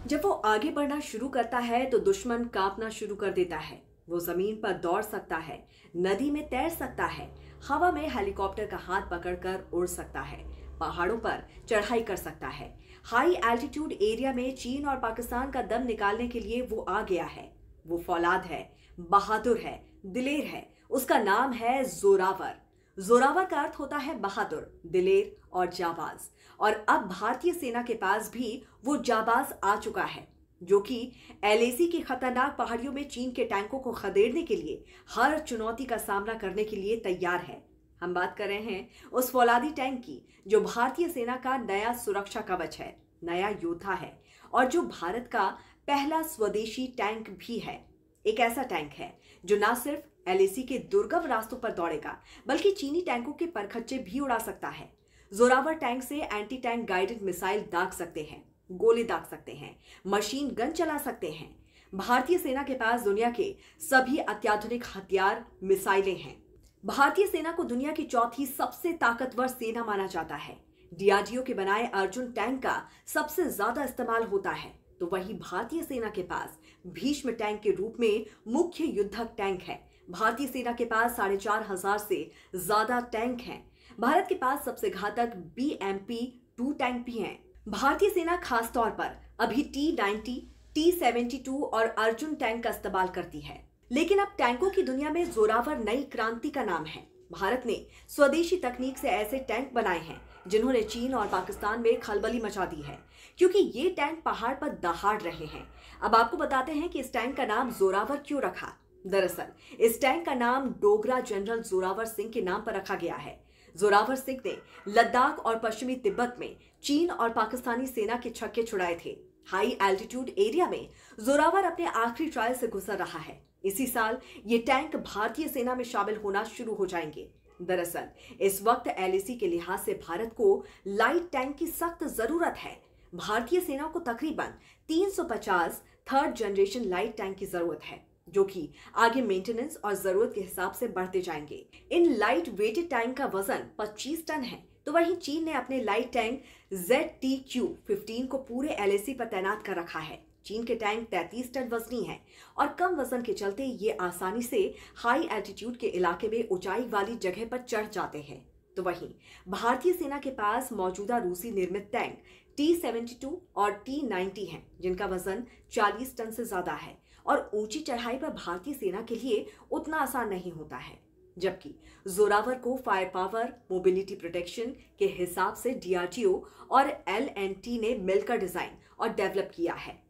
जब वो आगे बढ़ना शुरू करता है तो दुश्मन कांपना शुरू कर देता है। वो जमीन पर दौड़ सकता है, नदी में तैर सकता है, हवा में हेलीकॉप्टर का हाथ पकड़कर उड़ सकता है, पहाड़ों पर चढ़ाई कर सकता है। हाई एल्टीट्यूड एरिया में चीन और पाकिस्तान का दम निकालने के लिए वो आ गया है। वो फौलाद है, बहादुर है, दिलेर है। उसका नाम है जोरावर। जोरावर का अर्थ होता है बहादुर, दिलेर और जाबाज। और अब भारतीय सेना के पास भी वो जाबाज आ चुका है, जो कि एलएसी की खतरनाक पहाड़ियों में चीन के टैंकों को खदेड़ने के लिए हर चुनौती का सामना करने के लिए तैयार है। हम बात कर रहे हैं उस फौलादी टैंक की जो भारतीय सेना का नया सुरक्षा कवच है, नया योद्धा है और जो भारत का पहला स्वदेशी टैंक भी है। एक ऐसा टैंक है जो न सिर्फ एलएसी के दुर्गम रास्तों पर दौड़ेगा बल्कि चीनी टैंकों के परखच्चे भी उड़ा सकता है। जोरावर टैंक से एंटी टैंक गाइडेड मिसाइल दाग सकते हैं, गोले दाग सकते हैं, मशीन गन चला सकते हैं। भारतीय सेना के पास दुनिया के सभी अत्याधुनिक हथियार, मिसाइलें हैं। भारतीय सेना को दुनिया की चौथी सबसे ताकतवर सेना माना जाता है। डीआरडीओ के बनाए अर्जुन टैंक का सबसे ज्यादा इस्तेमाल होता है, तो वही भारतीय सेना के पास भीष्म टैंक के रूप में मुख्य युद्धक टैंक है। भारतीय सेना के पास 4,500 से ज्यादा टैंक हैं। भारत के पास सबसे घातक BMP-2 टैंक भी हैं। भारतीय सेना खास तौर पर अभी T-90, T-72 और अर्जुन टैंक का इस्तेमाल करती है। लेकिन अब टैंकों की दुनिया में जोरावर नई क्रांति का नाम है। भारत ने स्वदेशी तकनीक से ऐसे टैंक बनाए हैं जिन्होंने चीन और पाकिस्तान में खलबली मचा दी है, क्योंकि ये टैंक पहाड़ पर दहाड़ रहे हैं। अब आपको बताते हैं कि इस टैंक का नाम जोरावर क्यों रखा। दरअसल इस टैंक का नाम डोगरा जनरल जोरावर सिंह के नाम पर रखा गया है। जोरावर सिंह ने लद्दाख और पश्चिमी तिब्बत में चीन और पाकिस्तानी सेना के छक्के छुड़ाए थे। हाई एल्टीट्यूड एरिया में जोरावर अपने आखिरी ट्रायल से गुजर रहा है। इसी साल ये टैंक भारतीय सेना में शामिल होना शुरू हो जाएंगे। दरअसल इस वक्त एलएसी के लिहाज से भारत को लाइट टैंक की सख्त जरूरत है। भारतीय सेना को तकरीबन 350 थर्ड जनरेशन लाइट टैंक की जरूरत है, जो कि आगे मेंटेनेंस और जरूरत के हिसाब से बढ़ते जाएंगे। इन लाइट वेटेड टैंक का वजन 25 टन है, तो वहीं चीन ने अपने लाइट टैंक ZTQ-15 को पूरे एलएसी पर तैनात कर रखा है। चीन के टैंक 33 टन वजनी हैं और कम वजन के चलते ये आसानी से हाई एल्टीट्यूड के इलाके में ऊंचाई वाली जगह पर चढ़ जाते हैं। तो वहीं भारतीय सेना के पास मौजूदा रूसी निर्मित टैंक T-72 और T-90 हैं, जिनका वजन 40 टन से ज्यादा है और ऊंची चढ़ाई पर भारतीय सेना के लिए उतना आसान नहीं होता है। जबकि जोरावर को फायर पावर, मोबिलिटी प्रोटेक्शन के हिसाब से डीआरडीओ और L&T ने मिलकर डिजाइन और डेवलप किया है।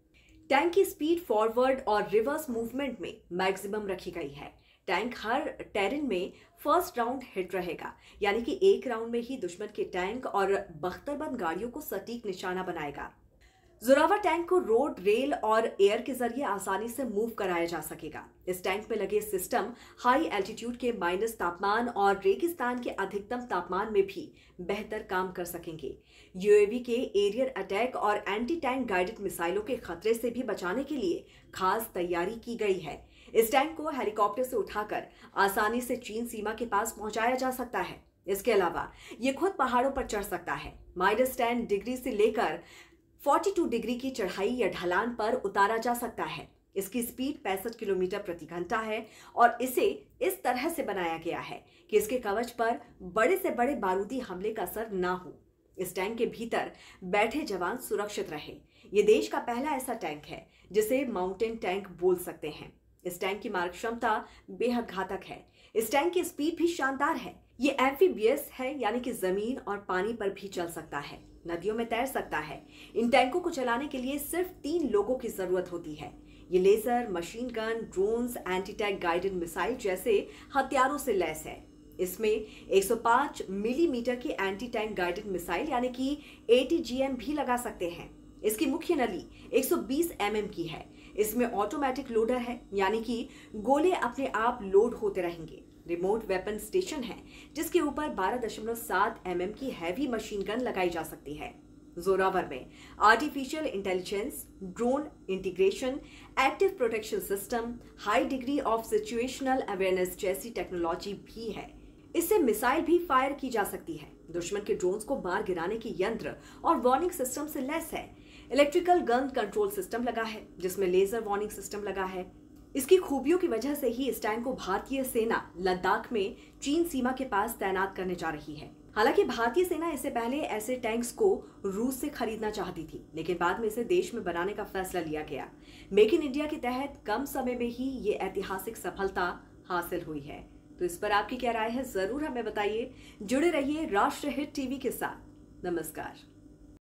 टैंक की स्पीड फॉरवर्ड और रिवर्स मूवमेंट में मैक्सिमम रखी गई है। टैंक हर टेरेन में फर्स्ट राउंड हिट रहेगा, यानी कि एक राउंड में ही दुश्मन के टैंक और बख्तरबंद गाड़ियों को सटीक निशाना बनाएगा। जोरावर टैंक को रोड, रेल और एयर के जरिए आसानी से मूव कराया जा सकेगा। इस टैंक में लगे सिस्टम हाई एल्टीट्यूड के माइनस तापमान और रेगिस्तान के अधिकतम तापमान में भी बेहतर काम कर सकेंगे। यूएवी के एरियर अटैक और एंटी टैंक गाइडेड मिसाइलों के खतरे से भी बचाने के लिए खास तैयारी की गई है। इस टैंक को हेलीकॉप्टर से उठाकर आसानी से चीन सीमा के पास पहुंचाया जा सकता है। इसके अलावा ये खुद पहाड़ों पर चढ़ सकता है। -10 डिग्री से लेकर 42 डिग्री की चढ़ाई या ढलान पर उतारा जा सकता है। इसकी स्पीड 65 किलोमीटर प्रति घंटा है और इसे इस तरह से बनाया गया है कि इसके कवच पर बड़े से बड़े बारूदी हमले का असर ना हो। इस टैंक के भीतर बैठे जवान सुरक्षित रहे। ये देश का पहला ऐसा टैंक है जिसे माउंटेन टैंक बोल सकते हैं। इस टैंक की मारक क्षमता बेहद घातक है। इस टैंक की स्पीड भी शानदार है। ये एम्फीबियस है, यानी कि जमीन और पानी पर भी चल सकता है, नदियों में तैर सकता है। इन टैंकों को चलाने के लिए सिर्फ 3 लोगों की जरूरत होती है। ये laser, machine gun, drones, anti tank guided missile जैसे हथियारों से लैस है। इसमें 105 मिलीमीटर की एंटी टैंक गाइडेड मिसाइल यानी कि ATGM भी लगा सकते हैं। इसकी मुख्य नली 120 mm की है। इसमें ऑटोमेटिक लोडर है, यानी कि गोले अपने आप लोड होते रहेंगे। रिमोट वेपन स्टेशन है जिसके ऊपर 12.7 mm की हैवी मशीन गन लगाई जा सकती है। जोरावर में artificial intelligence, drone integration, active protection system, high degree of situational awareness जैसी टेक्नोलॉजी भी है। इससे मिसाइल भी फायर की जा सकती है। दुश्मन के ड्रोन्स को मार गिराने की यंत्र और वार्निंग सिस्टम से लैस है। इलेक्ट्रिकल गन कंट्रोल सिस्टम लगा है, जिसमें लेजर वार्निंग सिस्टम लगा है। इसकी खूबियों की वजह से ही इस टैंक को भारतीय सेना लद्दाख में चीन सीमा के पास तैनात करने जा रही है। हालांकि भारतीय सेना इससे पहले ऐसे टैंक्स को रूस से खरीदना चाहती थी, लेकिन बाद में इसे देश में बनाने का फैसला लिया गया। मेक इन इंडिया के तहत कम समय में ही ये ऐतिहासिक सफलता हासिल हुई है। तो इस पर आपकी क्या राय है, जरूर हमें बताइए। जुड़े रहिए राष्ट्र हिट टीवी के साथ। नमस्कार।